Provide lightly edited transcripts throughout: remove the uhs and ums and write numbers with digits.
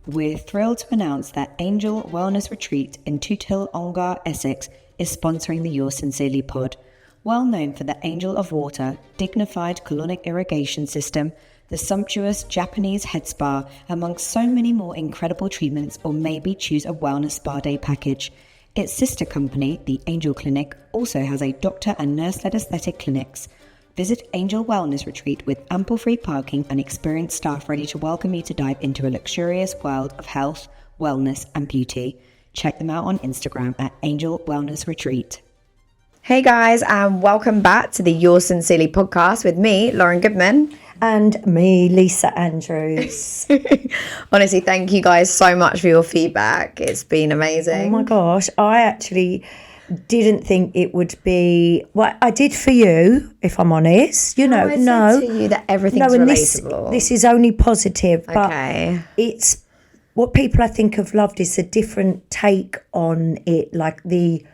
We're thrilled to announce that Angel Wellness Retreat in Tootle, Ongar, Essex is sponsoring the Yours Sincerely pod. Well known for the Angel of Water, dignified colonic irrigation system, the sumptuous Japanese head spa, amongst so many more incredible treatments, or maybe choose a wellness spa day package. Its sister company, the Angel Clinic, also has a doctor and nurse-led aesthetic clinics. Visit Angel Wellness Retreat with ample free parking and experienced staff ready to welcome you to dive into a luxurious world of health, wellness and beauty. Check them out on Instagram at Angel Wellness Retreat. Hey guys, and welcome back to the Yours Sincerely podcast with me, Lauryn Goodman. And me, Lisa Andrews. Honestly, thank you guys so much for your feedback. It's been amazing. Oh my gosh, I actually didn't think it would be what I did for you, if I'm honest. You know, I said to you that everything's relatable. This is only positive, but Okay. it's what people I think have loved is a different take on it, like the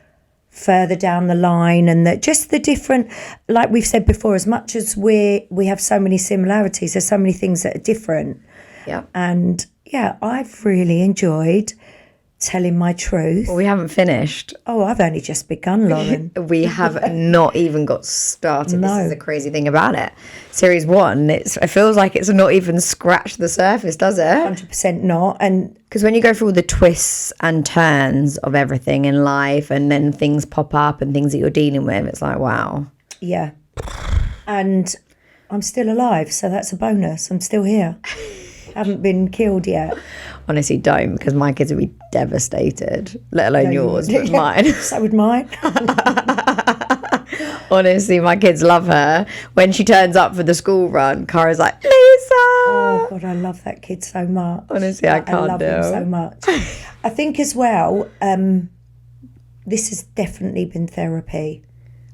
further down the line and just the different, like we've said before, as much as we have so many similarities, there's so many things that are different. Yeah. And yeah, I've really enjoyed telling my truth. Well, we haven't finished. Oh, I've only just begun, Lauren. We have not even got started. No. This is the crazy thing about it. Series 1, it feels like it's not even scratched the surface, does it? 100% not. And because when you go through all the twists and turns of everything in life and then things pop up and things that you're dealing with, it's like, wow. yeah. And I'm still alive, so that's a bonus. I'm still here. Haven't been killed yet. Honestly, don't, because my kids would be devastated, let alone yours, but mine. So would mine. Honestly, my kids love her. When she turns up for the school run, Cara's like, Lisa! Oh, God, I love that kid so much. Honestly, I can't love him so much. I think as well, this has definitely been therapy.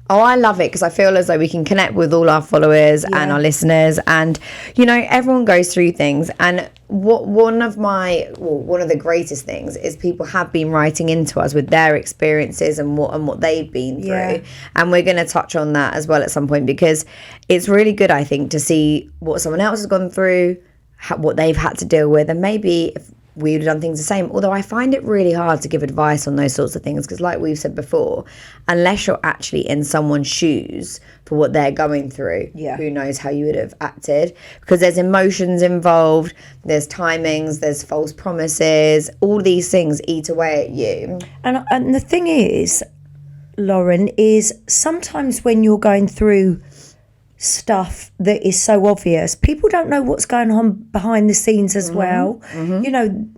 Oh, I love it because I feel as though we can connect with all our followers and our listeners, and you know, everyone goes through things. And one of the greatest things is people have been writing into us with their experiences and what they've been through, and we're going to touch on that as well at some point, because it's really good, I think, to see what someone else has gone through, what they've had to deal with, and maybe if we would have done things the same. Although I find it really hard to give advice on those sorts of things, because like we've said before, unless you're actually in someone's shoes for what they're going through, who knows how you would have acted, because there's emotions involved, there's timings, there's false promises, all these things eat away at you. And the thing is, Lauren, is sometimes when you're going through stuff that is so obvious, people don't know what's going on behind the scenes as well. You know,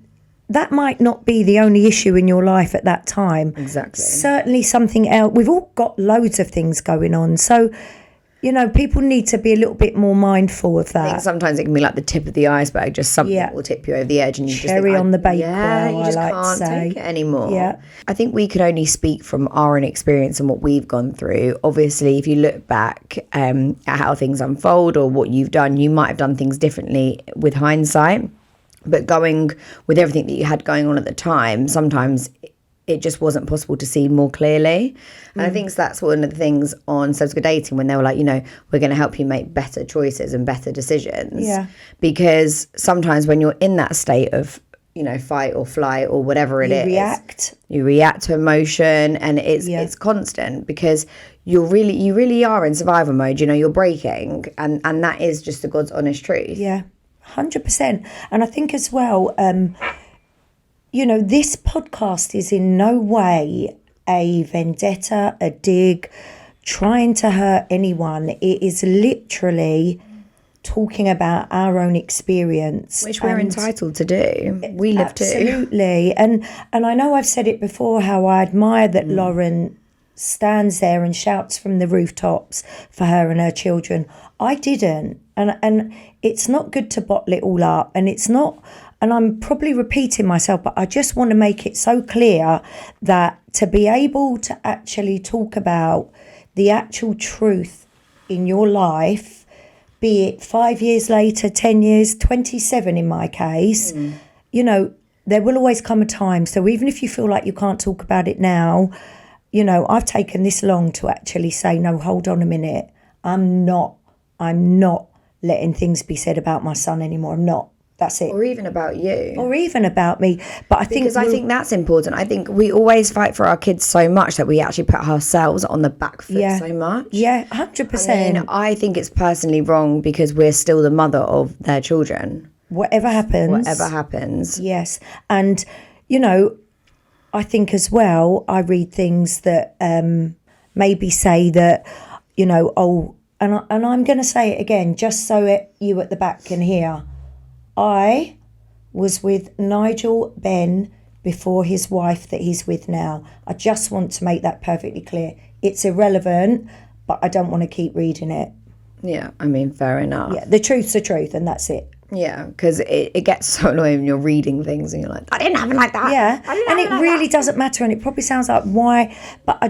that might not be the only issue in your life at that time. Exactly. Certainly something else. We've all got loads of things going on, so you know, people need to be a little bit more mindful of that. I think sometimes it can be like the tip of the iceberg, just something that will tip you over the edge, and you cherry just think, on the bake. you just can't take it anymore. Yeah, I think we can only speak from our own experience and what we've gone through. Obviously, if you look back at how things unfold or what you've done, you might have done things differently with hindsight. But going with everything that you had going on at the time, sometimes it just wasn't possible to see more clearly. And I think that's one of the things on So Good Dating, when they were like, you know, we're going to help you make better choices and better decisions. Yeah. Because sometimes when you're in that state of, you know, fight or flight or whatever it is, you react to emotion, and it's constant, because you really are in survival mode. You know, you're breaking, and that is just the God's honest truth. Yeah, 100%. And I think as well, you know, this podcast is in no way a vendetta, a dig, trying to hurt anyone. It is literally talking about our own experience, which we're entitled to do. We live too. Absolutely. And I know I've said it before, how I admire that Lauren stands there and shouts from the rooftops for her and her children. I didn't. And it's not good to bottle it all up, and it's not. And I'm probably repeating myself, but I just want to make it so clear that to be able to actually talk about the actual truth in your life, be it 5 years later, 10 years, 27 in my case, you know, there will always come a time. So even if you feel like you can't talk about it now, you know, I've taken this long to actually say, no, hold on a minute. I'm not letting things be said about my son anymore. I'm not. That's it. Or even about you. Or even about me. But I think I think that's important. I think we always fight for our kids so much that we actually put ourselves on the back foot so much. Yeah, 100%. I think it's personally wrong because we're still the mother of their children. Whatever happens. Yes. And, you know, I think as well, I read things that maybe say that, you know, and I'm going to say it again, just so you at the back can hear. I was with Nigel Benn before his wife that he's with now. I just want to make that perfectly clear. It's irrelevant, but I don't want to keep reading it. Yeah, I mean, fair enough. Yeah, the truth's the truth, and that's it. Yeah, because it gets so annoying when you're reading things and you're like, I didn't have it like that. Yeah, and it really doesn't matter, and it probably sounds like why, but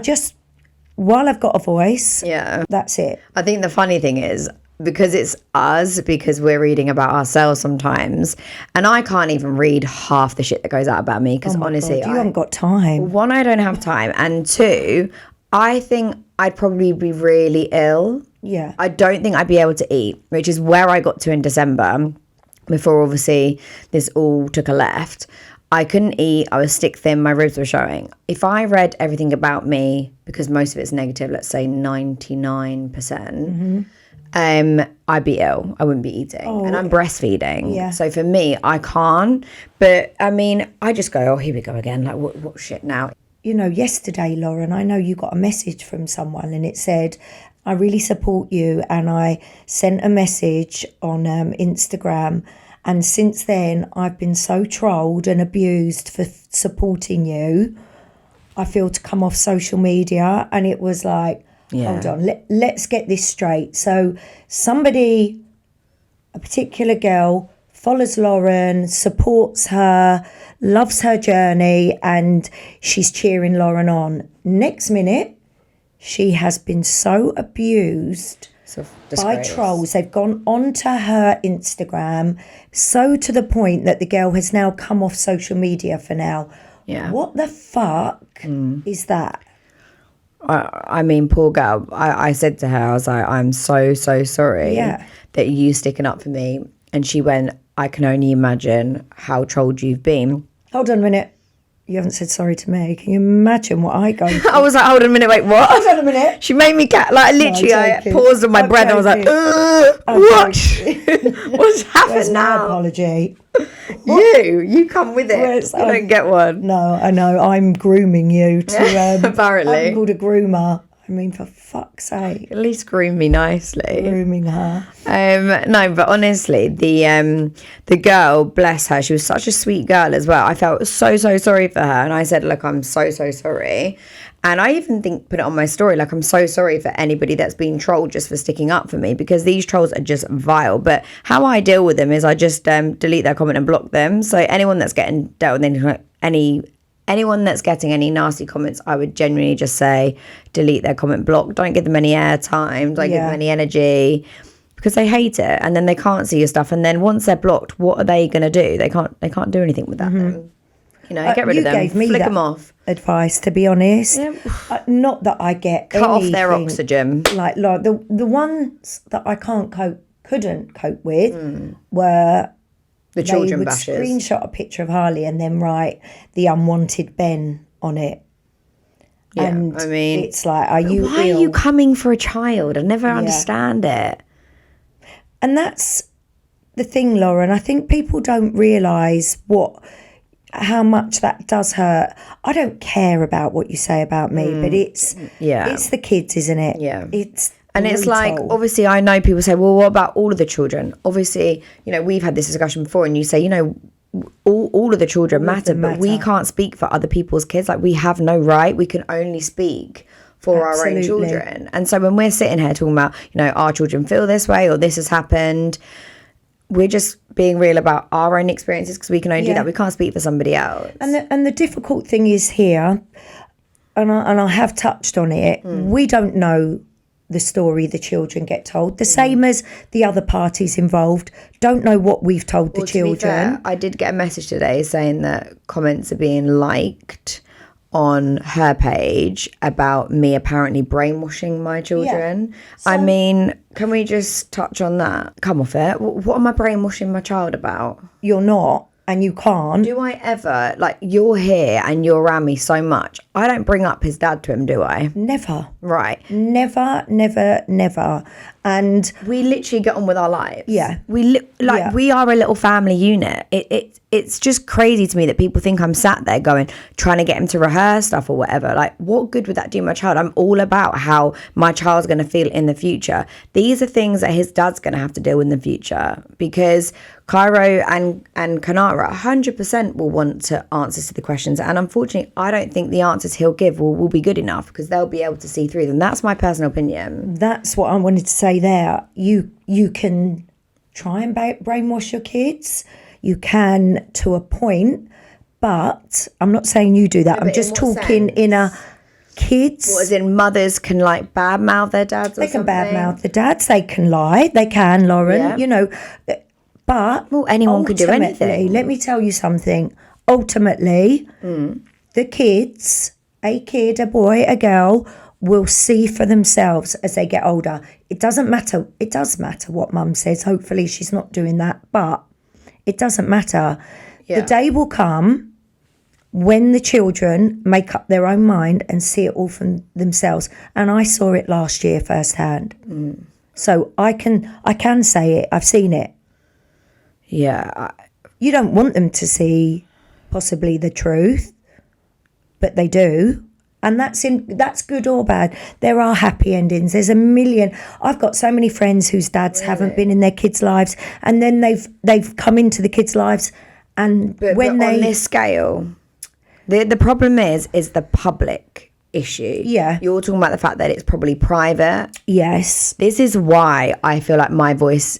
while I've got a voice, that's it. I think the funny thing is, because it's us, because we're reading about ourselves sometimes, and I can't even read half the shit that goes out about me, because honestly, God, you haven't got time. One, I don't have time, and two, I think I'd probably be really ill. Yeah. I don't think I'd be able to eat, which is where I got to in December, before obviously this all took a left. I couldn't eat, I was stick thin, my ribs were showing. If I read everything about me, because most of it's negative, let's say 99%, I'd be ill. I wouldn't be eating. And I'm breastfeeding. Yeah. So for me, I can't. But I mean, I just go, oh, here we go again. Like, what shit now? You know, yesterday, Lauren, I know you got a message from someone and it said, I really support you. And I sent a message on Instagram. And since then, I've been so trolled and abused for supporting you. I feel to come off social media. And it was like, hold on, let's get this straight. So somebody, a particular girl, follows Lauren, supports her, loves her journey, and she's cheering Lauren on. Next minute, she has been so abused by trolls. They've gone onto her Instagram, so to the point that the girl has now come off social media for now. Yeah. What the fuck is that? I mean, poor girl. I said to her, I was like, I'm so sorry that you sticking up for me. And she went, I can only imagine how trolled you've been. Hold on a minute. You haven't said sorry to me. Can you imagine what I go through? I was like, hold on a minute, wait, what? Hold on a minute. She made me literally, I paused on my breath and I was like, what? What's happened Where's now? my apology? You come with it. You don't get one. No, I know. I'm grooming you to. Apparently. I'm called a groomer. I mean, for fuck's sake. At least groom me nicely. Grooming her. No, but honestly, the girl, bless her, she was such a sweet girl as well. I felt so sorry for her, and I said, look, I'm so sorry. And I even put it on my story, like, I'm so sorry for anybody that's been trolled just for sticking up for me, because these trolls are just vile. But how I deal with them is I just delete their comment and block them. So anyone that's getting dealt with anyone that's getting any nasty comments, I would genuinely just say, delete their comment, block. Don't give them any airtime. Don't give them any energy, because they hate it, and then they can't see your stuff. And then once they're blocked, what are they going to do? They can't do anything with that. Then. You know, get rid of them. Gave me flick them off. Advice, to be honest. Yeah. Not that I get cut off their oxygen. Like the ones that I couldn't cope with were. The children they would bashers. Screenshot a picture of Harley and then write the unwanted Ben on it. Yeah, and I mean, it's like, are you why ill? are you coming for a child? I never understand it. And that's the thing, Lauren. I think people don't realise how much that does hurt. I don't care about what you say about me, but it's the kids, isn't it? Yeah. And it's like, obviously, I know people say, well, what about all of the children? Obviously, you know, we've had this discussion before, and you say, you know, all of the children matter, but we can't speak for other people's kids. Like, we have no right. We can only speak for our own children. And so when we're sitting here talking about, you know, our children feel this way or this has happened, we're just being real about our own experiences, because we can only do that. We can't speak for somebody else. And the difficult thing is here, and I have touched on it, we don't know the story the children get told, the same as the other parties involved don't know what we've told the children. To be fair, I did get a message today saying that comments are being liked on her page about me apparently brainwashing my children. I mean, can we just touch on that? Come off it. What am I brainwashing my child about? You're not, and you can't. Do I ever, like, you're here and you're around me so much, I don't bring up his dad to him, do I? Never. Right. Never, never, never. And we literally get on with our lives. Yeah. We are a little family unit. It's just crazy to me that people think I'm sat there trying to get him to rehearse stuff or whatever. Like, what good would that do my child? I'm all about how my child's going to feel in the future. These are things that his dad's going to have to deal with in the future, because Cairo and Kanara 100% will want answers to the questions. And unfortunately, I don't think the answers he'll give will be good enough, because they'll be able to see through them. That's my personal opinion. That's what I wanted to say there. You can try and brainwash your kids. You can, to a point, but I'm not saying you do that. I'm just talking in a kids. What, as in mothers can like badmouth their dads or something? They can badmouth the dads. They can lie. They can, Lauren, you know. But anyone could do anything. Let me tell you something. Ultimately, the kids, a kid, a boy, a girl, will see for themselves as they get older. It doesn't matter. It does matter what mum says. Hopefully she's not doing that. But it doesn't matter. Yeah. The day will come when the children make up their own mind and see it all from themselves. And I saw it last year firsthand. So I can say it. I've seen it. Yeah. You don't want them to see possibly the truth, but they do. And that's good or bad. There are happy endings. There's a million. I've got so many friends whose dads haven't been in their kids' lives, and then they've come into the kids' lives, and but on this scale, the problem is the public issue. Yeah, you're talking about the fact that it's probably private. Yes, this is why I feel like my voice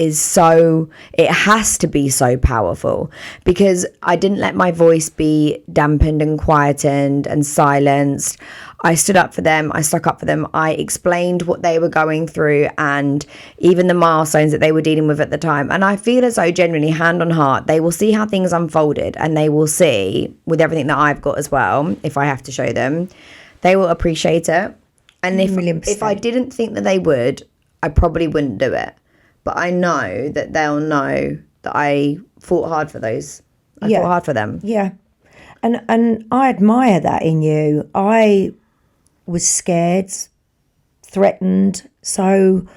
it has to be so powerful, because I didn't let my voice be dampened and quietened and silenced. I stood up for them. I stuck up for them. I explained what they were going through and even the milestones that they were dealing with at the time. And I feel as though, genuinely, hand on heart, they will see how things unfolded, and they will see, with everything that I've got as well, if I have to show them, they will appreciate it. And if I didn't think that they would, I probably wouldn't do it. But I know that they'll know that I fought hard for those. I fought hard for them. Yeah. And I admire that in you. I was scared, threatened, so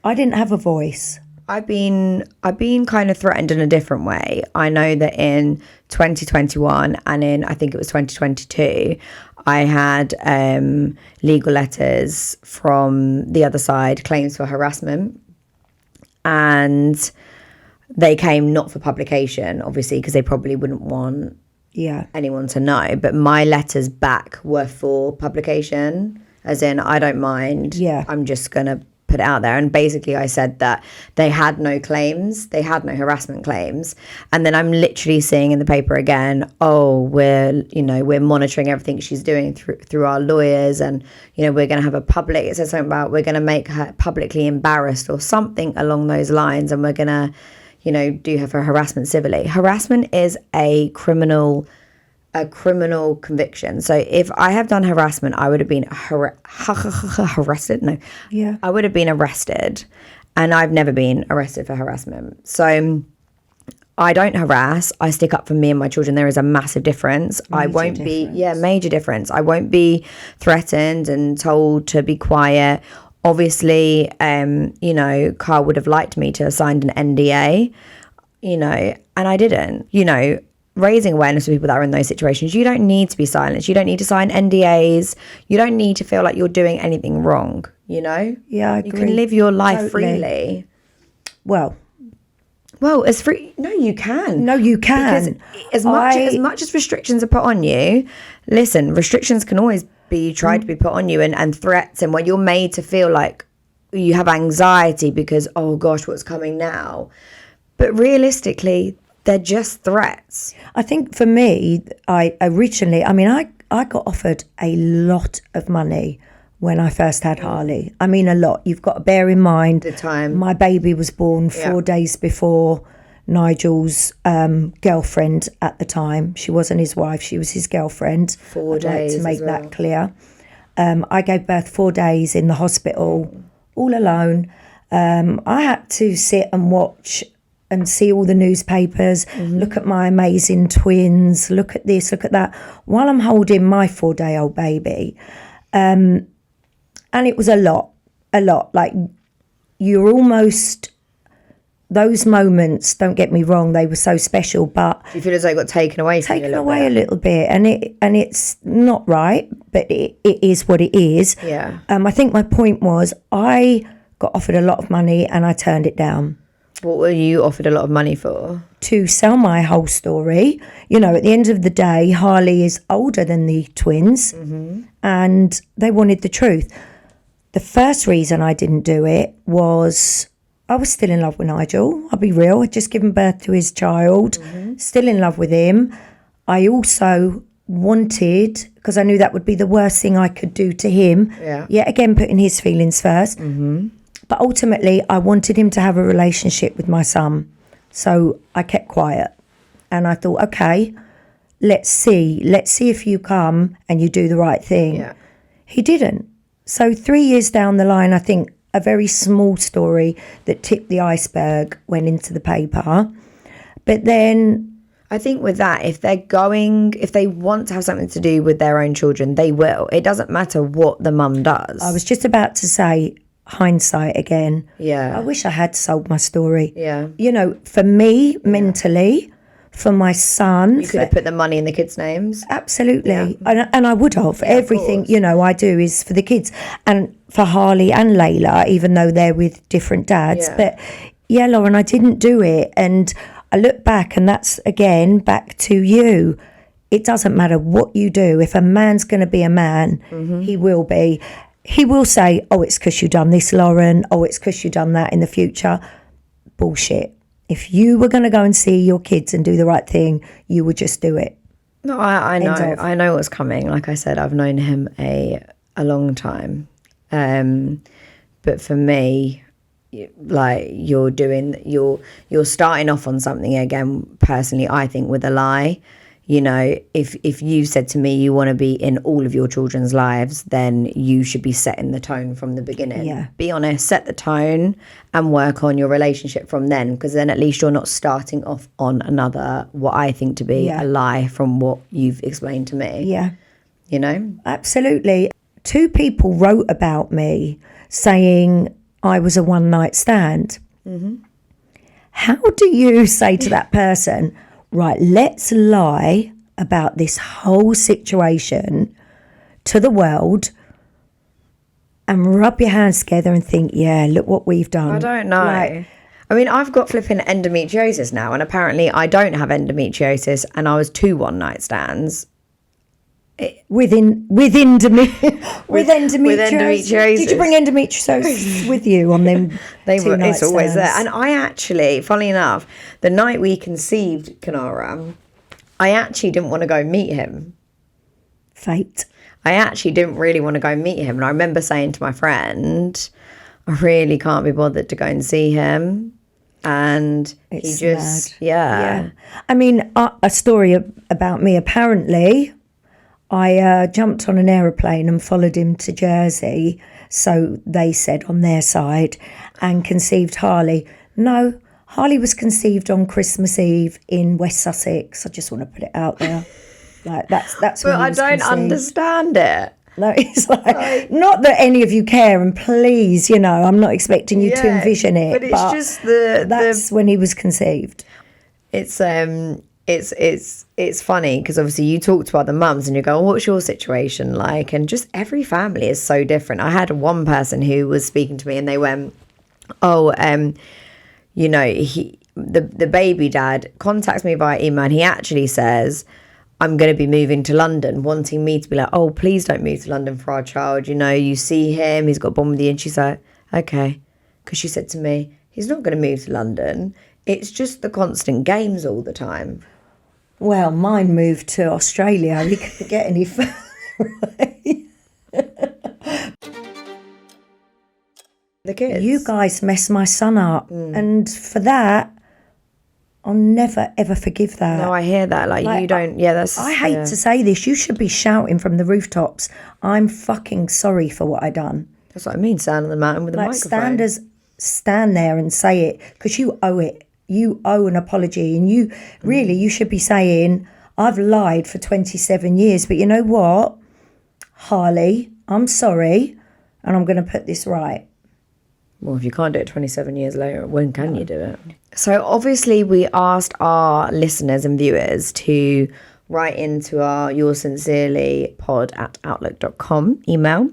I didn't have a voice. I've been kind of threatened in a different way. I know that in 2021 and in, I think it was 2022, I had legal letters from the other side, claims for harassment. And they came not for publication, obviously, because they probably wouldn't want anyone to know. But my letters back were for publication, as in, I don't mind. Yeah. I'm just going to put it out there. And basically I said that they had no claims. They had no harassment claims. And then I'm literally seeing in the paper again, we're monitoring everything she's doing through our lawyers, and we're going to have it says something about we're going to make her publicly embarrassed or something along those lines, and we're going to do her for harassment civilly. Harassment is a criminal conviction. So if I have done harassment, I would have been arrested. No. Yeah. I would have been arrested, and I've never been arrested for harassment. So I don't harass. I stick up for me and my children. There is a massive difference. Major difference. I won't be threatened and told to be quiet. Obviously, Carl would have liked me to have signed an NDA, and I didn't, raising awareness for people that are in those situations. You don't need to be silenced. You don't need to sign NDAs. You don't need to feel like you're doing anything wrong, Yeah, I agree. You can live your life freely. Well, as free. No, you can. No, you can. Because as much as restrictions are put on you, listen, restrictions can always be tried to be put on you, and threats, and when you're made to feel like you have anxiety because, oh gosh, what's coming now? But realistically, they're just threats. I think for me, I got offered a lot of money when I first had Harley. I mean, a lot. You've got to bear in mind the time. My baby was born 4 days before Nigel's girlfriend at the time. She wasn't his wife, she was his girlfriend. 4 I'd like days to make as well. that clear. I gave birth 4 days in the hospital, all alone. I had to sit and watch and see all the newspapers, look at my amazing twins, look at this, look at that, while I'm holding my 4-day-old baby. And it was a lot. Like, you're almost, those moments, don't get me wrong, they were so special, but Do you feel as though it got taken away from you a little bit? a little bit, and it's not right, but it is what it is. Yeah. I think my point was I got offered a lot of money and I turned it down What were you offered a lot of money for? to sell my whole story. You know, at the end of the day, Harley is older than the twins, and they wanted the truth. The first reason I didn't do it was I was still in love with Nigel. I'll be real. I'd just given birth to his child, still in love with him. I also wanted, because I knew that would be the worst thing I could do to him, yet again putting his feelings first. But ultimately, I wanted him to have a relationship with my son. So I kept quiet. And I thought, okay, let's see if you come and you do the right thing. Yeah. He didn't. So 3 years down the line, I think a very small story that tipped the iceberg went into the paper. But then I think with that, if they want to have something to do with their own children, they will. It doesn't matter what the mum does. I was just about to say hindsight again. Yeah. I wish I had sold my story. Yeah. You know, for me, mentally, for my son. You could have put the money in the kids' names. Absolutely. And I would have. Everything, course. you know, I do is for the kids. And for Harley and Layla, even though they're with different dads. Yeah. But yeah, Lauren, I didn't do it. And I look back, and that's, again, back to you. It doesn't matter what you do. If a man's going to be a man, he will be. He will say, oh, it's because you done this, Lauren. Oh, it's because you done that in the future. Bullshit. If you were going to go and see your kids and do the right thing, you would just do it. No, I know. End of. I know what's coming. Like I said, I've known him a long time. But for me, like you're starting off on something again. Personally, I think with a lie. You know, if you said to me you want to be in all of your children's lives, then you should be setting the tone from the beginning. Yeah. Be honest, set the tone and work on your relationship from then, because then at least you're not starting off on another, what I think to be a lie from what you've explained to me. Yeah. You know? Absolutely. 2 people wrote about me saying I was a one-night stand. How do you say to that person, right, let's lie about this whole situation to the world and rub your hands together and think, yeah, look what we've done. I don't know. Like, I mean, I've got flipping endometriosis now, and apparently I don't have endometriosis, and I was 2 one-night stands. with endometriosis. endometriosis. Did you bring endometriosis with you on them? It's always there. And I actually, funnily enough, the night we conceived Kanara, I actually didn't want to go meet him. Fate. I actually didn't really want to go meet him. And I remember saying to my friend, I really can't be bothered to go and see him. And It's he just, mad. yeah. I mean, a story about me, apparently, I jumped on an aeroplane and followed him to Jersey, so they said on their side, and conceived Harley. No, Harley was conceived on Christmas Eve in West Sussex. I just want to put it out there. Like that's But when he I was don't conceived. understand it. No, it's like, not that any of you care, and please, you know, I'm not expecting you to envision it. But it's just that's when he was conceived. It's funny because obviously you talk to other mums and you go, what's your situation like? And just every family is so different. I had one person who was speaking to me and they went, you know, the baby dad contacts me via email and he actually says, I'm going to be moving to London, wanting me to be like, oh, please don't move to London for our child. You know, you see him, he's got a bond with you. And she's like, okay. Because she said to me, he's not going to move to London. It's just the constant games all the time. Well, mine moved to Australia. We couldn't get any further away. The kids. You guys messed my son up. And for that, I'll never ever forgive that. No, I hear that. Like you don't. I hate to say this. You should be shouting from the rooftops. I'm fucking sorry for what I done. That's what I mean. Stand on the mountain with a microphone. Stand there and say it, because you owe it. You owe an apology, and you should be saying, I've lied for 27 years, but you know what, Harley, I'm sorry, and I'm going to put this right. Well, if you can't do it 27 years later, when can you do it? So obviously we asked our listeners and viewers to write into our yoursincerelypod@outlook.com email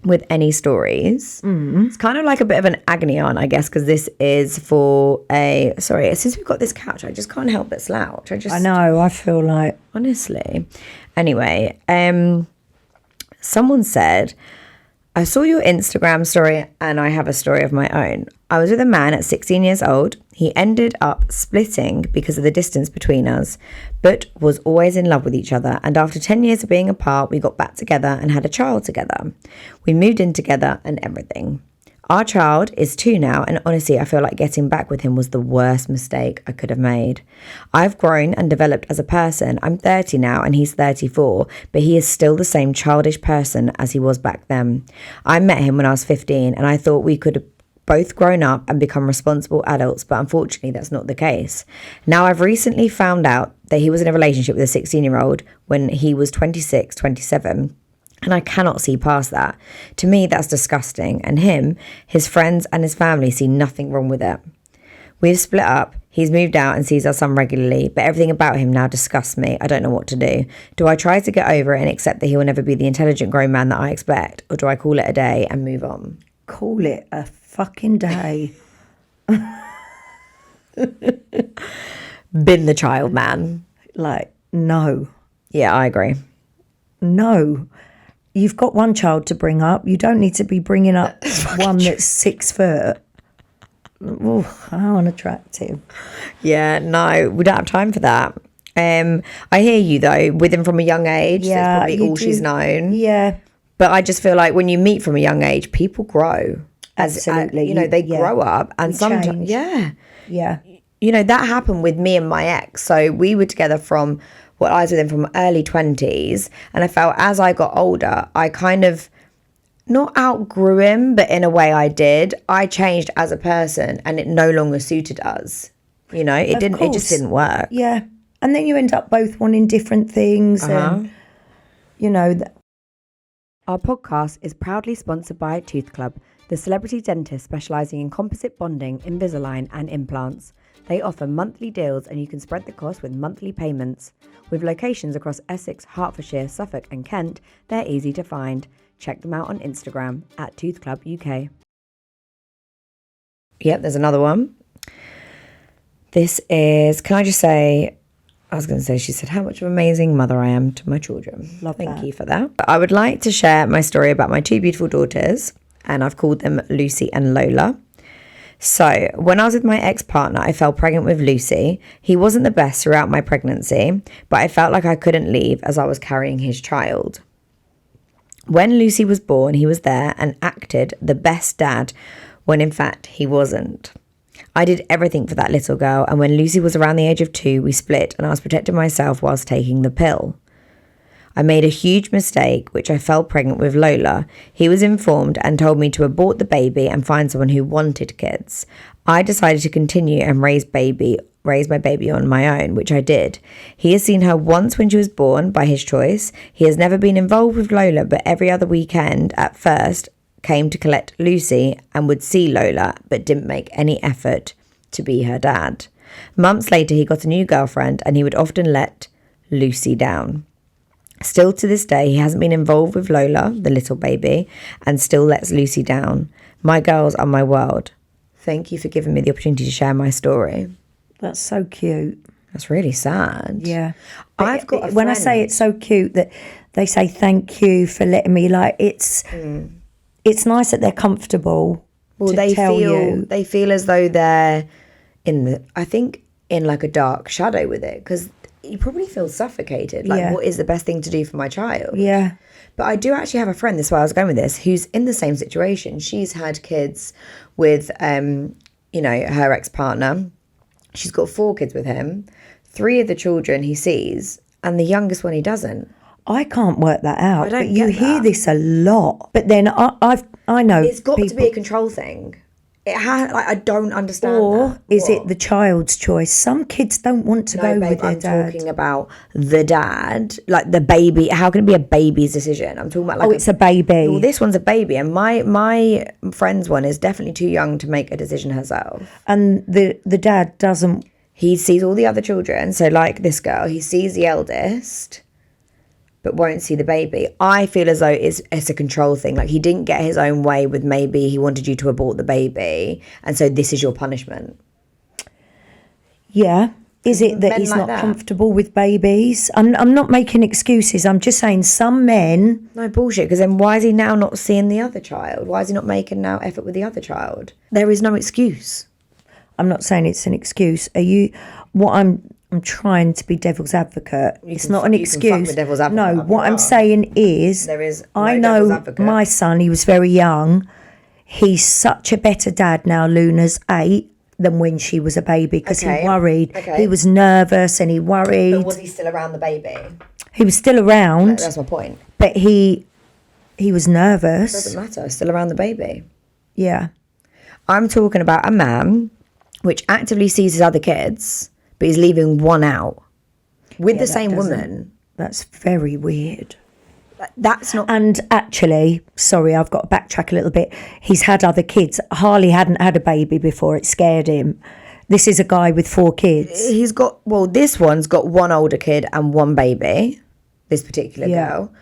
with any stories. It's kind of like a bit of an agony aunt, I guess, because this is for since we've got this couch, I just can't help but slouch. I know, I feel like... Honestly. Anyway, someone said, I saw your Instagram story and I have a story of my own. I was with a man at 16 years old. He ended up splitting because of the distance between us, but was always in love with each other. And after 10 years of being apart, we got back together and had a child together. We moved in together and everything. Our child is 2 now, and honestly, I feel like getting back with him was the worst mistake I could have made. I've grown and developed as a person. I'm 30 now and he's 34, but he is still the same childish person as he was back then. I met him when I was 15 and I thought we could have both grown up and become responsible adults, but unfortunately that's not the case. Now I've recently found out that he was in a relationship with a 16-year-old when he was 26, 27. And I cannot see past that. To me, that's disgusting. And him, his friends and his family see nothing wrong with it. We've split up. He's moved out and sees our son regularly, but everything about him now disgusts me. I don't know what to do. Do I try to get over it and accept that he will never be the intelligent grown man that I expect? Or do I call it a day and move on? Call it a fucking day. Been the child man. Like, no. Yeah, I agree. No. You've got one child to bring up. You don't need to be bringing up one that's 6 foot. Oh, how unattractive. Yeah, no, we don't have time for that. I hear you, though, with him from a young age. Yeah, that's probably all she's known. Yeah. But I just feel like when you meet from a young age, people grow. Absolutely. They grow up. And sometimes, Yeah. That happened with me and my ex. So we were together from... I was with him from early 20s, and I felt as I got older, I kind of not outgrew him, but in a way I did. I changed as a person, and it no longer suited us. It just didn't work. Yeah, and then you end up both wanting different things, and Our podcast is proudly sponsored by Tooth Club, the celebrity dentist specialising in composite bonding, Invisalign and implants. They offer monthly deals and you can spread the cost with monthly payments. With locations across Essex, Hertfordshire, Suffolk and Kent, they're easy to find. Check them out on Instagram at Tooth Club UK. Yep, there's another one. This is, can I just say, she said, how much of an amazing mother I am to my children. Thank you for that. I would like to share my story about my 2 beautiful daughters, and I've called them Lucy and Lola. So, when I was with my ex-partner, I fell pregnant with Lucy. He wasn't the best throughout my pregnancy, but I felt like I couldn't leave as I was carrying his child. When Lucy was born, he was there and acted the best dad, when in fact he wasn't. I did everything for that little girl, and when Lucy was around the age of 2, we split and I was protecting myself whilst taking the pill. I made a huge mistake, which I fell pregnant with Lola. He was informed and told me to abort the baby and find someone who wanted kids. I decided to continue and raise my baby on my own, which I did. He has seen her once when she was born by his choice. He has never been involved with Lola, but every other weekend at first came to collect Lucy and would see Lola, but didn't make any effort to be her dad. Months later, he got a new girlfriend and he would often let Lucy down. Still to this day, he hasn't been involved with Lola, the little baby, and still lets Lucy down. My girls are my world. Thank you for giving me the opportunity to share my story. That's so cute. That's really sad. Yeah. I've got a when I friend- say it's so cute that they say thank you for letting me, like, it's nice that they're comfortable to tell you. They feel as though they're in like a dark shadow with it, because you probably feel suffocated. Like, what is the best thing to do for my child? Yeah. But I do actually have a friend, this is why I was going with this, who's in the same situation. She's had kids with, her ex-partner. She's got 4 kids with him. 3 of the children he sees, and the youngest one he doesn't. I can't work that out. I don't but you get hear that. this a lot. But then I know It's got to people, be a control thing. It has. Like, I don't understand. or that. is What? it the child's choice? Some kids don't want to go No, babe, with their I'm dad. talking about the dad, like the baby. How can it be a baby's decision? I'm talking about like It's a baby. Well, this one's a baby, and my friend's one is definitely too young to make a decision herself. And the dad doesn't. He sees all the other children. So, like this girl, he sees the eldest, but won't see the baby. I feel as though it's a control thing. Like, he didn't get his own way with, maybe he wanted you to abort the baby, and so this is your punishment. Yeah. Is it that Men he's like not that. comfortable with babies? I'm not making excuses. I'm just saying some men. No bullshit, because then why is he now not seeing the other child? Why is he not making now effort with the other child? There is no excuse. I'm not saying it's an excuse. Are you? What I'm trying to be devil's advocate. It's not an you can fuck excuse. with devil's advocate No, up what your I'm arse. saying is, There is I no devil's know advocate. my son. He was very young. He's such a better dad now. Luna's 8 than when she was a baby because Okay, he worried. okay. He was nervous and he worried. But was he still around the baby? He was still around, That's my point. but he was nervous. Doesn't matter. Still around the baby. Yeah. I'm talking about a man which actively sees his other kids, but he's leaving one out with the that same doesn't- woman. That's very weird. That's not. And actually, sorry, I've got to backtrack a little bit. He's had other kids. Harley hadn't had a baby before. It scared him. This is a guy with 4 kids. He's got. Well, this one's got one older kid and one baby. This particular girl.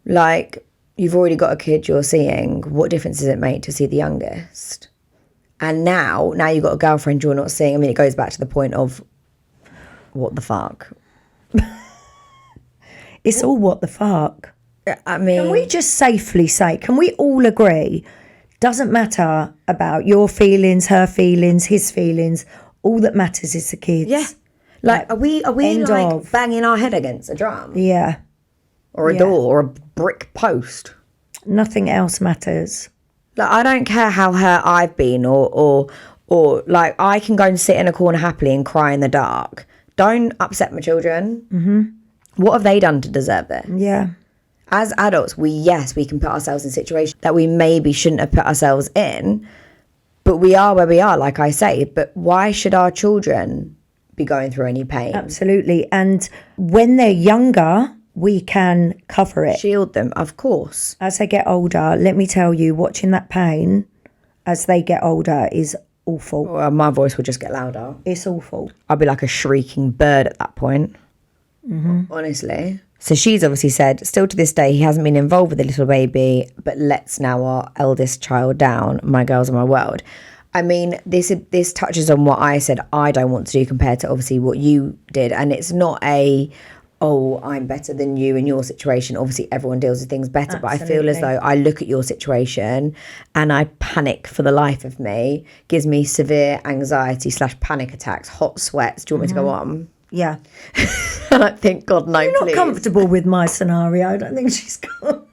Like, you've already got a kid you're seeing. What difference does it make to see the youngest? And now you've got a girlfriend you're not seeing. I mean, it goes back to the point of what the fuck. It's all what the fuck. I mean, Can we just safely say, can we all agree, doesn't matter about your feelings, her feelings, his feelings. All that matters is the kids. yeah. Like, are we End like of. banging our head against a drum Yeah. or a door or a brick post? Nothing else matters. Like, I don't care how hurt I've been or like, I can go and sit in a corner happily and cry in the dark. Don't upset my children. Mm-hmm. What have they done to deserve this? Yeah. As adults, we can put ourselves in situations that we maybe shouldn't have put ourselves in, but we are where we are, like I say. But why should our children be going through any pain? Absolutely. And when they're younger, we can cover it. Shield them, of course. As they get older, let me tell you, watching that pain as they get older is awful. Well, my voice will just get louder. It's awful. I'll be like a shrieking bird at that point. Honestly. So she's obviously said, still to this day, he hasn't been involved with the little baby, but lets now our eldest child down. My girls are my world. I mean, this touches on what I said I don't want to do compared to obviously what you did. And it's not I'm better than you in your situation. Obviously, everyone deals with things better. But I feel as though I look at your situation and I panic for the life of me. Gives me severe anxiety / panic attacks, hot sweats. Do you want me to go on? Yeah. And I think, God, no, You're not please. comfortable with my scenario. I don't think she's got...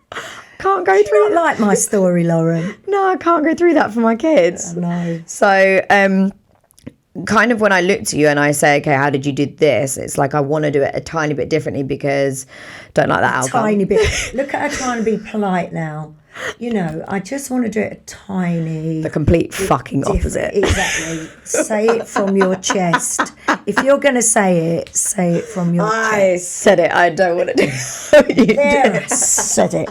Can't go You through don't like my story, Lauren. No, I can't go through that for my kids. No. So, kind of when I look to you and I say, okay, how did you do this? It's like I want to do it a tiny bit differently because I don't like that outcome. Tiny bit. Look at her trying to be polite now. You know, I just want to do it a tiny... The complete fucking opposite. Exactly. Say it from your chest. If you're going to say it from your chest. I said it. I don't want to do what you There, did. I said it.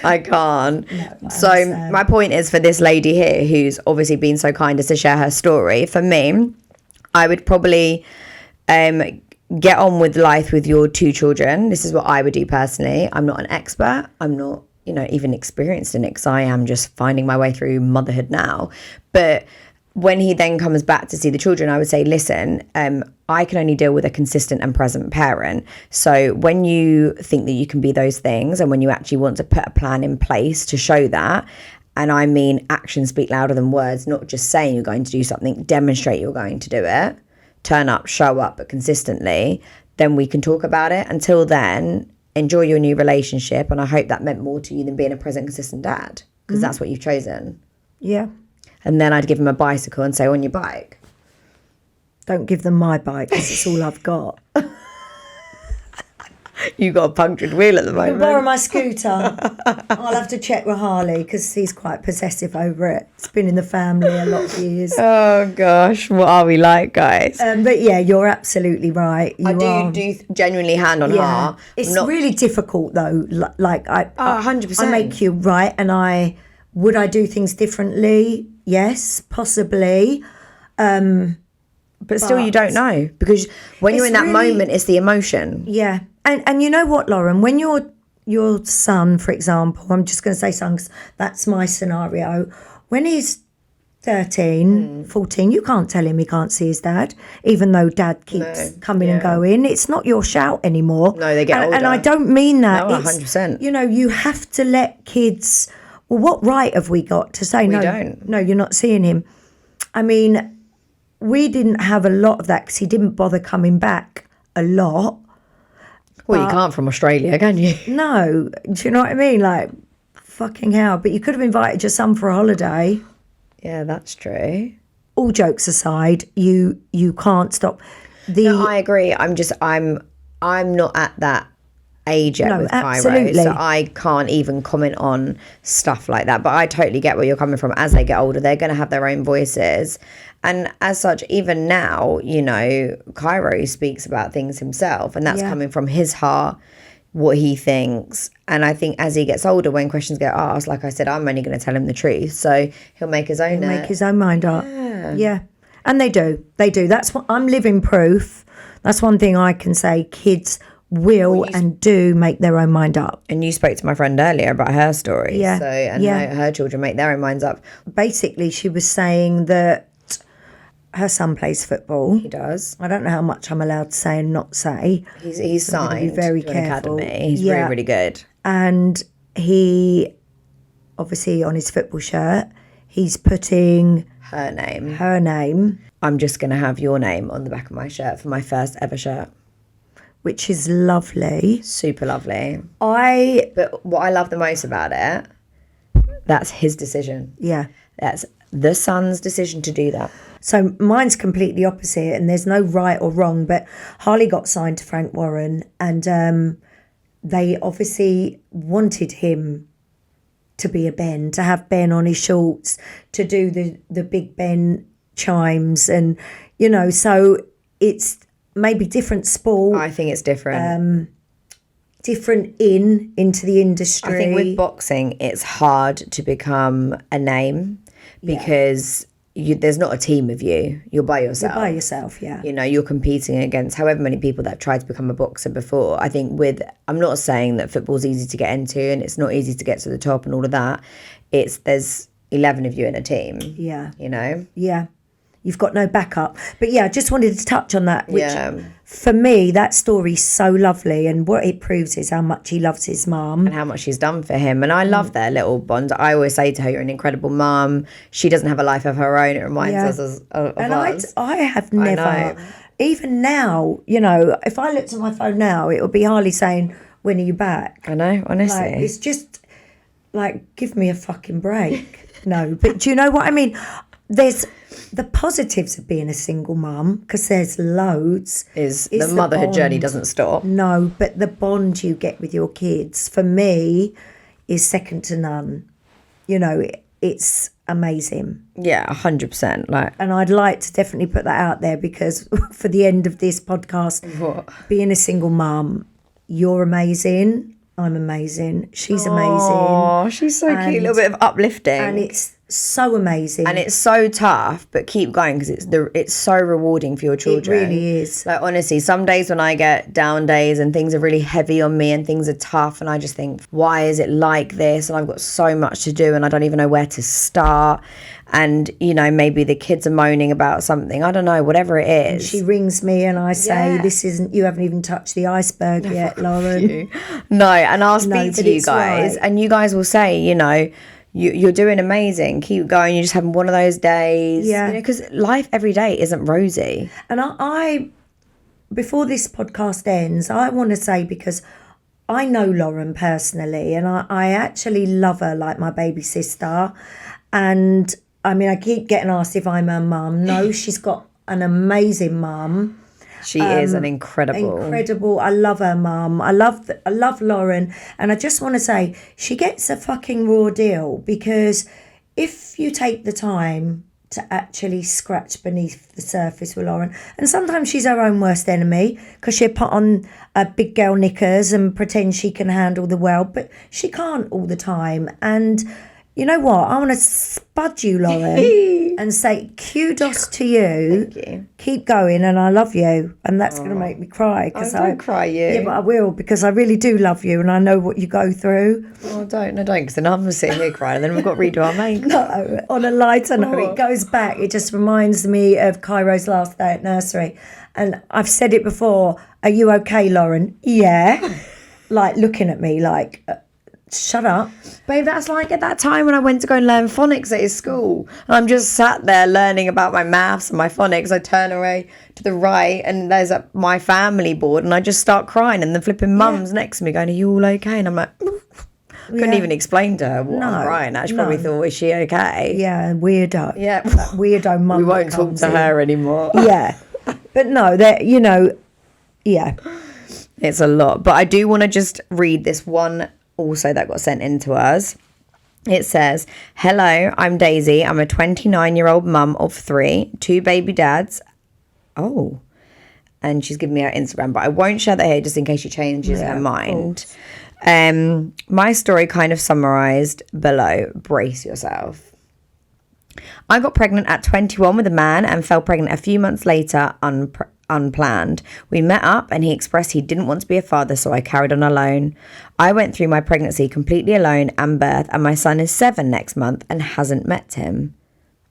I can't. I So understand. my point is for this lady here who's obviously been so kind as to share her story, for me, I would probably get on with life with your 2 children. This is what I would do personally. I'm not an expert. I'm not, even experienced in it because I am just finding my way through motherhood now. But when he then comes back to see the children, I would say, listen, I can only deal with a consistent and present parent. So when you think that you can be those things and when you actually want to put a plan in place to show that, and I mean actions speak louder than words, not just saying you're going to do something, demonstrate you're going to do it, turn up, show up, but consistently, then we can talk about it. Until then, enjoy your new relationship. And I hope that meant more to you than being a present, consistent dad, because that's what you've chosen. Yeah. And then I'd give him a bicycle and say, on your bike. Don't give them my bike because it's all I've got. You got a punctured wheel at the You moment. can borrow my scooter. I'll have to check with Harley because he's quite possessive over it. It's been in the family a lot of years. Oh gosh, what are we like, guys? But yeah, you're absolutely right. You I do genuinely hand on heart. It's really difficult though. Like I 100%. I make you right, and would I do things differently? Yes, possibly. But still, you don't know, because when you're in that moment, it's the emotion. Yeah. And you know what, Lauren, when your son, for example, I'm just going to say son because that's my scenario, when he's 13, 14, you can't tell him he can't see his dad, even though dad keeps coming and going. It's not your shout anymore. No, they get older. And I don't mean that. No, 100%. You know, you have to let kids, well, what right have we got to say, no, you're not seeing him? I mean, we didn't have a lot of that because he didn't bother coming back a lot. Well, you can't from Australia, can you? No, do you know what I mean? Like, fucking hell. But you could have invited your son for a holiday. Yeah, that's true. All jokes aside, you can't stop. No, I agree. I'm not at that age yet with Cairo, absolutely. so I can't even comment on stuff like that. But I totally get where you're coming from. As they get older, they're going to have their own voices. And as such, even now, you know, Cairo speaks about things himself, and that's coming from his heart, what he thinks. And I think as he gets older, when questions get asked, like I said, I'm only going to tell him the truth. So he'll make his own. Make his own mind up. Yeah. And they do. That's what I'm living proof. That's one thing I can say. Kids will and do make their own mind up. And you spoke to my friend earlier about her story. Yeah. So, and her children make their own minds up. Basically, she was saying that her son plays football. He does. I don't know how much I'm allowed to say and not say. He's So I'm gonna signed be very to an careful. academy. He's really, really good. And he, obviously on his football shirt, he's putting Her name. I'm just going to have your name on the back of my shirt for my first ever shirt. Which is lovely. Super lovely. But But what I love the most about it, that's his decision. yeah. That's the son's decision to do that. So mine's completely opposite, and there's no right or wrong, but Harley got signed to Frank Warren, and they obviously wanted him to be a Ben, to have Ben on his shorts, to do the Big Ben chimes, and, you know, so it's maybe different sport. I think it's different. Different into the industry. I think with boxing, it's hard to become a name because there's not a team of you. You're by yourself. You're by yourself, yeah. You know, you're competing against however many people that have tried to become a boxer before. I think I'm not saying that football's easy to get into and it's not easy to get to the top and all of that. There's 11 of you in a team. Yeah. You know? Yeah. You've got no backup. But yeah, I just wanted to touch on that, which for me, that story's so lovely, and what it proves is how much he loves his mum. And how much she's done for him. And I love their little bond. I always say to her, you're an incredible mum. She doesn't have a life of her own. It reminds us of us. I have never, even now, you know, if I looked at my phone now, it would be Harley saying, when are you back? I know, honestly. Like, it's just like, give me a fucking break. No, but do you know what I mean? There's the positives of being a single mum, because there's loads. Is the motherhood journey doesn't stop. No, but the bond you get with your kids, for me, is second to none. You know, it's amazing. Yeah, 100%. And I'd like to definitely put that out there, because for the end of this podcast, being a single mum, you're amazing. I'm amazing. She's amazing. Oh, she's so cute. A little bit of uplifting. And it's so amazing. And it's so tough, but keep going, because it's so rewarding for your children. It really is. Like, honestly, some days when I get down days and things are really heavy on me and things are tough, and I just think, why is it like this? And I've got so much to do and I don't even know where to start. And, you know, maybe the kids are moaning about something. I don't know, whatever it is. And she rings me and I say, you haven't even touched the iceberg yet, Lauren. No, and I'll speak to you guys, right. And you guys will say, you know, you're doing amazing. Keep going. You're just having one of those days. Yeah. You know, because life every day isn't rosy. And I, before this podcast ends, I want to say, because I know Lauren personally, and I actually love her like my baby sister. And I mean, I keep getting asked if I'm her mum. No, she's got an amazing mum. She is an incredible. I love her mum. I love Lauryn, and I just want to say she gets a fucking raw deal, because if you take the time to actually scratch beneath the surface with Lauryn, and sometimes she's her own worst enemy, because she'll put on big girl knickers and pretend she can handle the world, but she can't all the time. And you know what? I want to spud you, Lauryn, and say kudos to you. Thank you. Keep going, and I love you. And that's going to make me cry. Don't cry, you. Yeah, but I will, because I really do love you, and I know what you go through. Oh, don't, because then I'm sitting here crying, and then we've got to redo our makeup. No, on a lighter note, it goes back. It just reminds me of Cairo's last day at nursery. And I've said it before. Are you okay, Lauryn? Yeah. Like, looking at me like... shut up. Babe, that's like at that time when I went to go and learn phonics at his school. And I'm just sat there learning about my maths and my phonics. I turn away to the right and there's my family board, and I just start crying, and the flipping mum's next to me going, are you all okay? And I'm like, couldn't even explain to her what I'm crying at. She probably thought, is she okay? Yeah, weirdo. Yeah. That weirdo mum. We won't talk to her anymore. Yeah. But no, that, you know, yeah. It's a lot. But I do want to just read this one also that got sent in to us. It says, hello, I'm Daisy. I'm a 29-year-old mum of 3, 2 baby dads. Oh, and she's given me her Instagram, but I won't share that here just in case she changes her mind. My story kind of summarized below. Brace yourself. I got pregnant at 21 with a man and fell pregnant a few months later unplanned. We met up and he expressed he didn't want to be a father, so I carried on alone. I went through my pregnancy completely alone and birth, and my son is 7 next month and hasn't met him.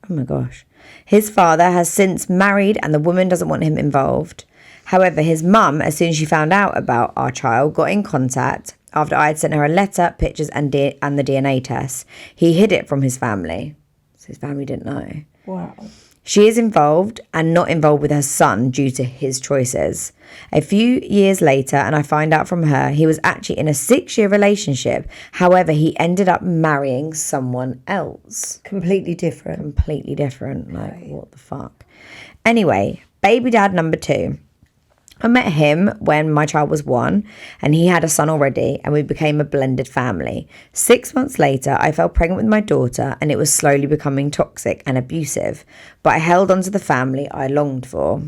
Oh my gosh. His father has since married and the woman doesn't want him involved. However, his mum, as soon as she found out about our child, got in contact after I had sent her a letter, pictures and the DNA test. He hid it from his family, so his family didn't know. Wow. She is involved and not involved with her son due to his choices. A few years later, and I find out from her, he was actually in a 6-year relationship. However, he ended up marrying someone else. Completely different. Like, what the fuck? Anyway, baby dad number 2. I met him when my child was 1 and he had a son already, and we became a blended family. 6 months later, I fell pregnant with my daughter, and it was slowly becoming toxic and abusive, but I held on to the family I longed for.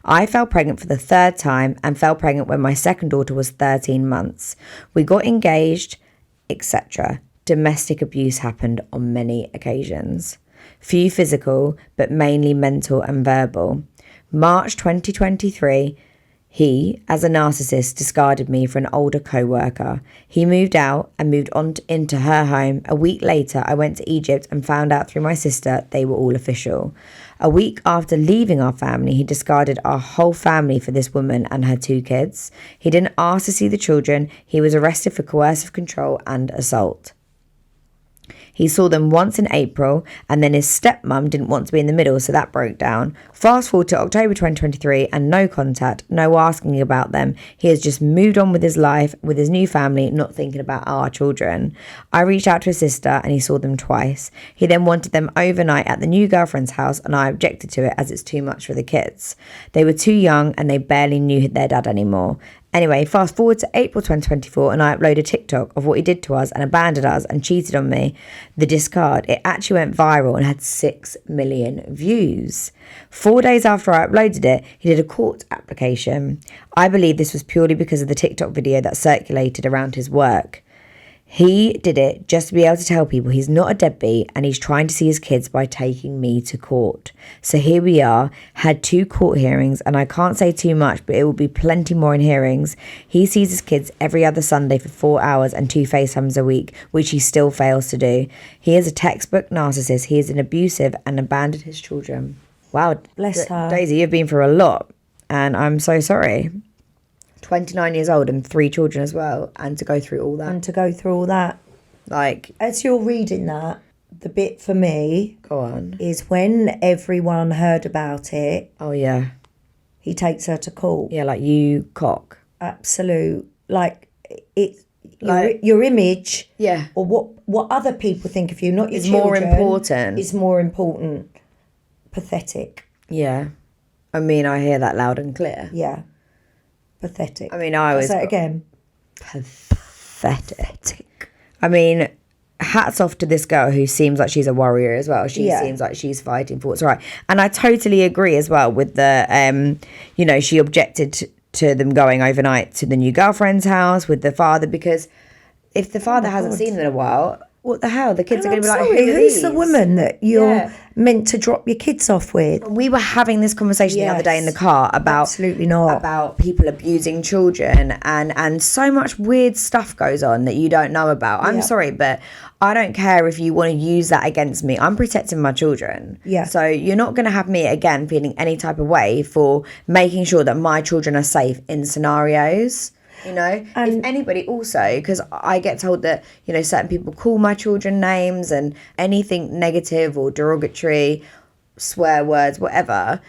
I fell pregnant for the 3rd time and fell pregnant when my second daughter was 13 months. We got engaged, etc. Domestic abuse happened on many occasions. Few physical, but mainly mental and verbal. March 2023, he, as a narcissist, discarded me for an older co-worker. He moved out and moved on into her home. A week later, I went to Egypt and found out through my sister they were all official. A week after leaving our family, he discarded our whole family for this woman and her 2 kids. He didn't ask to see the children. He was arrested for coercive control and assault. He saw them once in April, and then his stepmom didn't want to be in the middle, so that broke down. Fast forward to October 2023, and no contact, no asking about them. He has just moved on with his life, with his new family, not thinking about our children. I reached out to his sister, and he saw them twice. He then wanted them overnight at the new girlfriend's house, and I objected to it as it's too much for the kids. They were too young, and they barely knew their dad anymore. Anyway, fast forward to April 2024, and I uploaded TikTok of what he did to us and abandoned us and cheated on me. The discard, it actually went viral and had 6 million views. 4 days after I uploaded it, he did a court application. I believe this was purely because of the TikTok video that circulated around his work. He did it just to be able to tell people he's not a deadbeat and he's trying to see his kids by taking me to court. So here we are, had 2 court hearings, and I can't say too much, but it will be plenty more in hearings. He sees his kids every other Sunday for 4 hours and 2 FaceTimes a week, which he still fails to do. He is a textbook narcissist. He is an abusive and abandoned his children. Wow, bless her. Daisy, you've been through a lot, and I'm so sorry. 29 years old and 3 children as well, and to go through all that. Like, as you're reading that, the bit for me, go on, is when everyone heard about it. Oh yeah, he takes her to court. Yeah, like, you cock. Absolute, like, it's like, your image. Yeah. Or what other people think of you, not your is children, more important. Is more important. Pathetic. Yeah. I mean, I hear that loud and clear. Yeah. Pathetic. I mean, I was... Say it again. Pathetic. I mean, hats off to this girl who seems like she's a warrior as well. She seems like she's fighting for what's right. And I totally agree as well with the, you know, she objected to them going overnight to the new girlfriend's house with the father, because if the father hasn't seen them in a while, what the hell? The kids are going to be like, who's the woman that you're meant to drop your kids off with? We were having this conversation the other day in the car about absolutely not about people abusing children, and so much weird stuff goes on that you don't know about. I'm sorry, but I don't care if you want to use that against me. I'm protecting my children. Yeah. So you're not going to have me again feeling any type of way for making sure that my children are safe in scenarios. You know, and if anybody also, because I get told that, you know, certain people call my children names and anything negative or derogatory, swear words, whatever.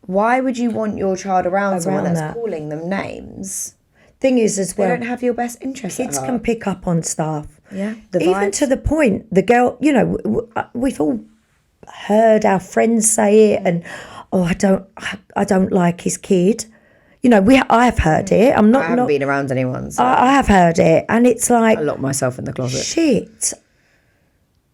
Why would you want your child around someone that's calling them names? Thing is, as well, they don't have your best interest. Kids can pick up on stuff. Yeah, even to the point, the girl, you know, we've all heard our friends say it, and I don't like his kid. You know, I have heard it. I haven't been around anyone. So I have heard it, and it's like, I lock myself in the closet. Shit,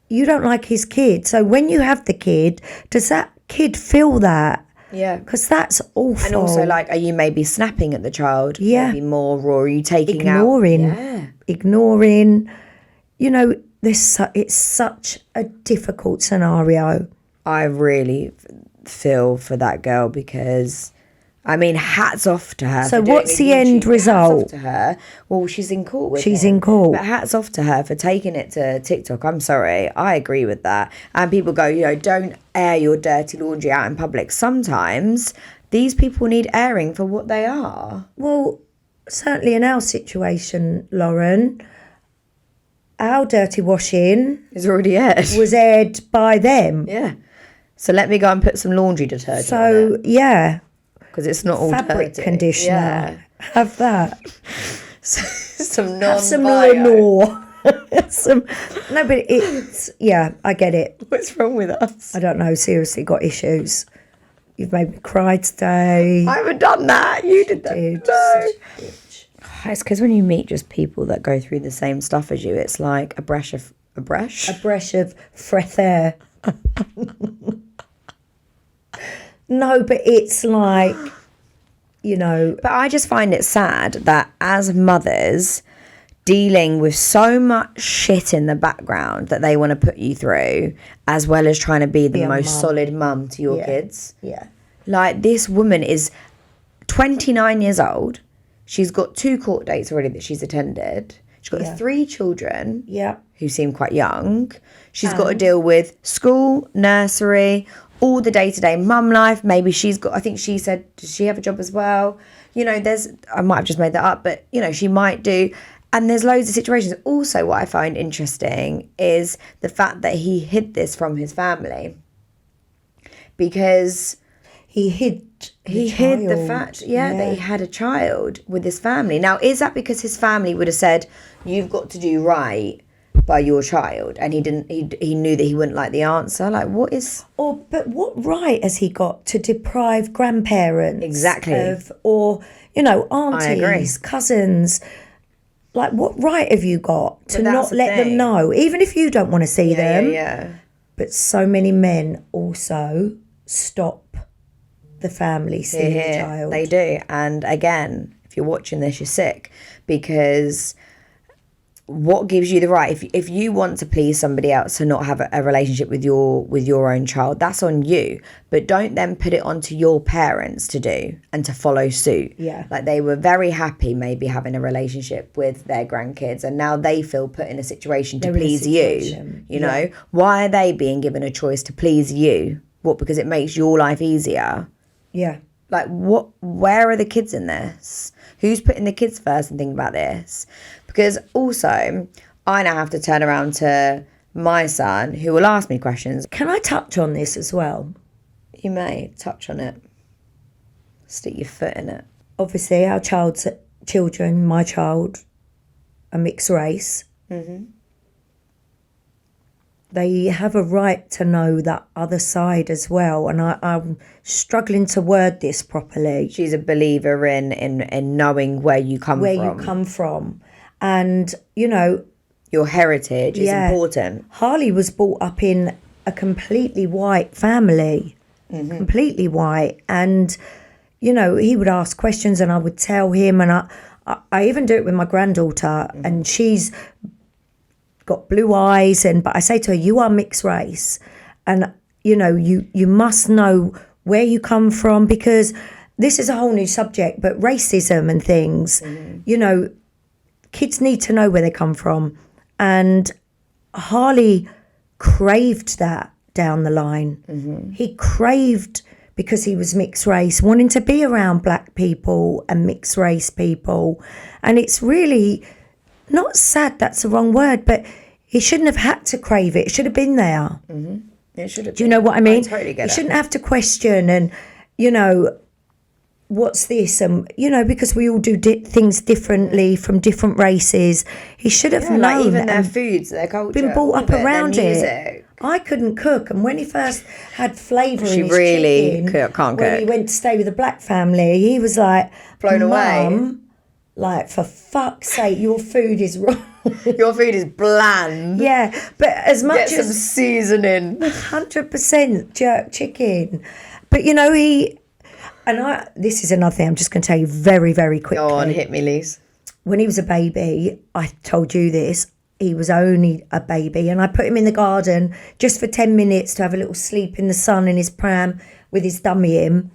you don't like his kid. So when you have the kid, does that kid feel that? Yeah, because that's awful. And also, like, are you maybe snapping at the child? Yeah, maybe more, or are you taking ignoring? You know, it's such a difficult scenario. I really feel for that girl, because I mean, hats off to her. So what's the end result? Hats off to her. Well, she's in court with She's him, in court. But hats off to her for taking it to TikTok. I'm sorry. I agree with that. And people go, you know, don't air your dirty laundry out in public. Sometimes these people need airing for what they are. Well, certainly in our situation, Lauren, our dirty washing is already aired. Was aired by them. Yeah. So let me go and put some laundry detergent on it. Yeah. Because it's not all fabric dirty. conditioner. Yeah. Have that. some Lenore. No, but it's, yeah, I get it. What's wrong with us? I don't know. Seriously, got issues. You've made me cry today. I haven't done that. You did that. No. It's because when you meet just people that go through the same stuff as you, it's like a breath of fresh air. No, but it's like, you know. But I just find it sad that as mothers, dealing with so much shit in the background that they want to put you through, as well as trying to be the most solid mum to your kids. Yeah. Like, this woman is 29 years old. She's got 2 court dates already that she's attended. She's got 3 children who seem quite young. She's got to deal with school, nursery, all the day-to-day mum life. Maybe she's got, I think she said, does she have a job as well? You know, I might have just made that up, but, you know, she might do. And there's loads of situations. Also, what I find interesting is the fact that he hid this from his family. Because he hid the fact, that he had a child with his family. Now, is that because his family would have said, you've got to do right by your child, and he didn't? He knew that he wouldn't like the answer. Like, what is? But what right has he got to deprive grandparents of, or, you know, aunties, cousins? Like, what right have you got to not let them know, even if you don't want to see them? Yeah. But so many men also stop the family seeing the child. They do. And again, if you're watching this, you're sick, because what gives you the right, if you want to please somebody else to not have a relationship with your own child, that's on you. But don't then put it onto your parents to do and to follow suit. Yeah. Like, they were very happy maybe having a relationship with their grandkids, and now they feel put in a situation to please you. You know, why are they being given a choice to please you? What, because it makes your life easier? Yeah. Like, what? Where are the kids in this? Who's putting the kids first and thinking about this? Because also, I now have to turn around to my son, who will ask me questions. Can I touch on this as well? You may touch on it. Stick your foot in it. Obviously, our children, my child, are mixed race. Mm-hmm. they have a right to know that other side as well. And I'm struggling to word this properly. She's a believer in knowing where you come from. And, you know, your heritage is important. Harley was brought up in a completely white family, completely white. And, you know, he would ask questions and I would tell him. And I even do it with my granddaughter, and she's got blue eyes, but I say to her, you are mixed race, and you know, you must know where you come from, because this is a whole new subject, but racism and things, you know, kids need to know where they come from. And Harley craved that down the line. He craved, because he was mixed race, wanting to be around black people and mixed race people. And it's really not sad, that's the wrong word, but he shouldn't have had to crave it. It should have been there. It should have. Do you know what I mean? I totally get it. He shouldn't have to question and, you know, what's this? And, you know, because we all do things differently from different races. He should have known. Like even their foods, their culture. Been brought up around it. I couldn't cook, and when he first had flavour in his really chicken, can't when cook. he went to stay with a black family, he was like, blown away. Mum, like, for fuck's sake, your food is wrong. Your food is bland. Yeah, but as much Get some seasoning. 100% jerk chicken. But you know, this is another thing I'm just going to tell you very, very quickly. Go on, hit me, Lise. When he was a baby, I told you this, he was only a baby, and I put him in the garden just for 10 minutes to have a little sleep in the sun in his pram with his dummy in.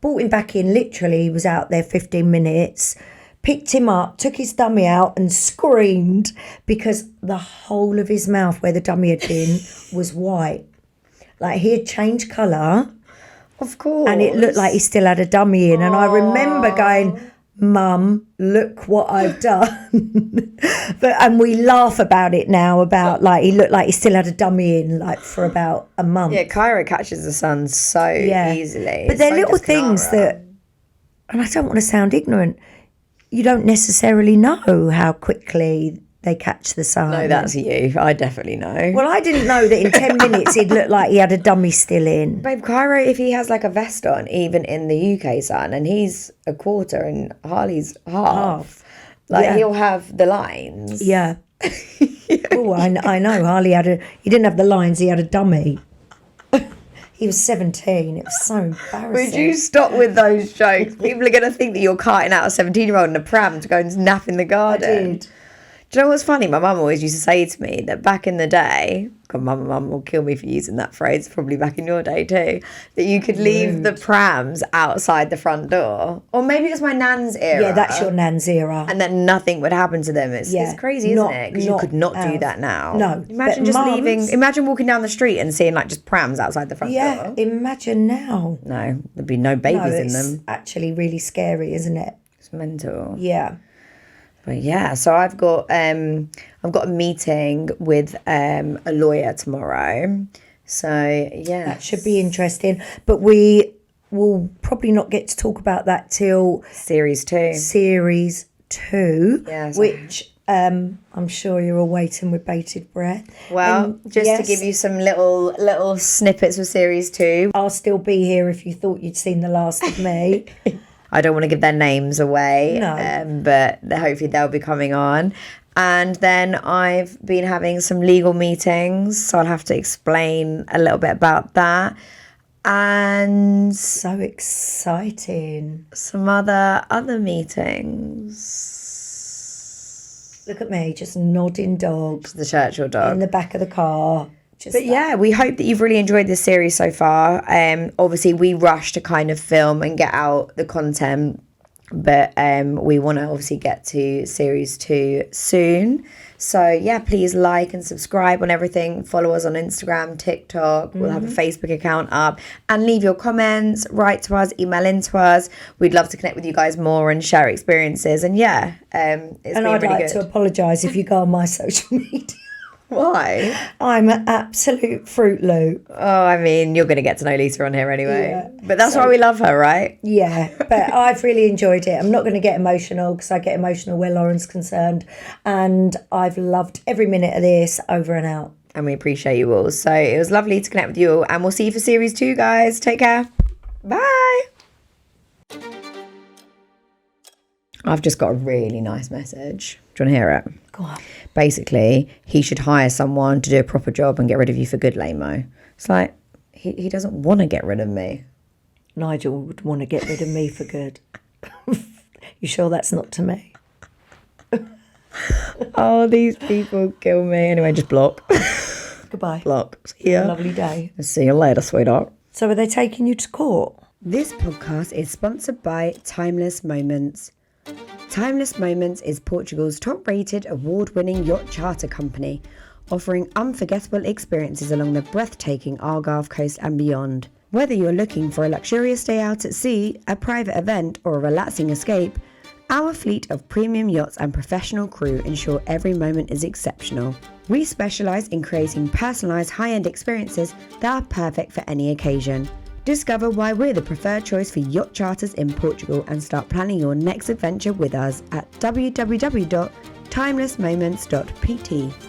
Brought him back in, literally, he was out there 15 minutes, picked him up, took his dummy out and screamed because the whole of his mouth where the dummy had been was white. Like, he had changed colour. Of course. And it looked like he still had a dummy in. And I remember going, Mum, look what I've done. And we laugh about it now, about like he looked like he still had a dummy in like for about a month. Yeah, Kyra catches the sun so easily. But they're little things that, and I don't want to sound ignorant, you don't necessarily know how quickly they catch the sun. No, that's you. I definitely know. Well, I didn't know that in 10 minutes he'd look like he had a dummy still in. Babe, Cairo, if he has like a vest on, even in the UK sun, and he's a quarter and Harley's half. Like, he'll have the lines. Yeah. Oh, I know. Harley he didn't have the lines, he had a dummy. He was 17. It was so embarrassing. Would you stop with those jokes? People are going to think that you're carting out a 17-year-old in a pram to go and nap in the garden. I did. Do you know what's funny? My mum always used to say to me that back in the day, God, mum will kill me for using that phrase, probably back in your day too, that you could leave the prams outside the front door. Or maybe it was my nan's era. Yeah, that's your nan's era. And then nothing would happen to them. It's crazy, isn't it? Because you could not do that now. No. Imagine just imagine walking down the street and seeing like just prams outside the front door. Yeah, imagine now. No, there'd be no babies in them. It's actually really scary, isn't it? It's mental. Yeah. But yeah, so I've got a meeting with a lawyer tomorrow. So yeah, that should be interesting. But we will probably not get to talk about that till series 2. Yes, which I'm sure you're all waiting with bated breath. Well, to give you some little snippets of series 2. I'll still be here if you thought you'd seen the last of me. I don't want to give their names away, no. But hopefully they'll be coming on. And then I've been having some legal meetings, so I'll have to explain a little bit about that. And so exciting. Some other meetings. Look at me, just nodding dogs. The Churchill dog. In the back of the car. But yeah, we hope that you've really enjoyed this series so far. Obviously, we rush to kind of film and get out the content, but we want to obviously get to series 2 soon. So yeah, please like and subscribe on everything. Follow us on Instagram, TikTok. We'll have a Facebook account up, and leave your comments. Write to us, email into us. We'd love to connect with you guys more and share experiences. And yeah, it's been really good. And I'd like to apologise if you go on my social media. Why? I'm an absolute Fruit Loop. Oh, I mean, you're going to get to know Lisa on here anyway. Yeah. But that's why we love her, right? Yeah, but I've really enjoyed it. I'm not going to get emotional because I get emotional where Lauren's concerned. And I've loved every minute of this. Over and out. and we appreciate you all. So it was lovely to connect with you all, and we'll see you for series 2, guys. Take care. Bye. I've just got a really nice message. Do you want to hear it? Go on. Basically, he should hire someone to do a proper job and get rid of you for good, Lamo. It's like, he doesn't want to get rid of me. Nigel would want to get rid of me for good. You sure that's not to me? Oh, these people kill me. Anyway, just block. Goodbye. Block. See ya. Lovely day. See you later, sweetheart. So are they taking you to court? This podcast is sponsored by Timeless Moments. Timeless Moments is Portugal's top-rated, award-winning yacht charter company, offering unforgettable experiences along the breathtaking Algarve coast and beyond. Whether you're looking for a luxurious day out at sea, a private event, or a relaxing escape, our fleet of premium yachts and professional crew ensure every moment is exceptional. We specialise in creating personalised high-end experiences that are perfect for any occasion. Discover why we're the preferred choice for yacht charters in Portugal and start planning your next adventure with us at www.timelessmoments.pt.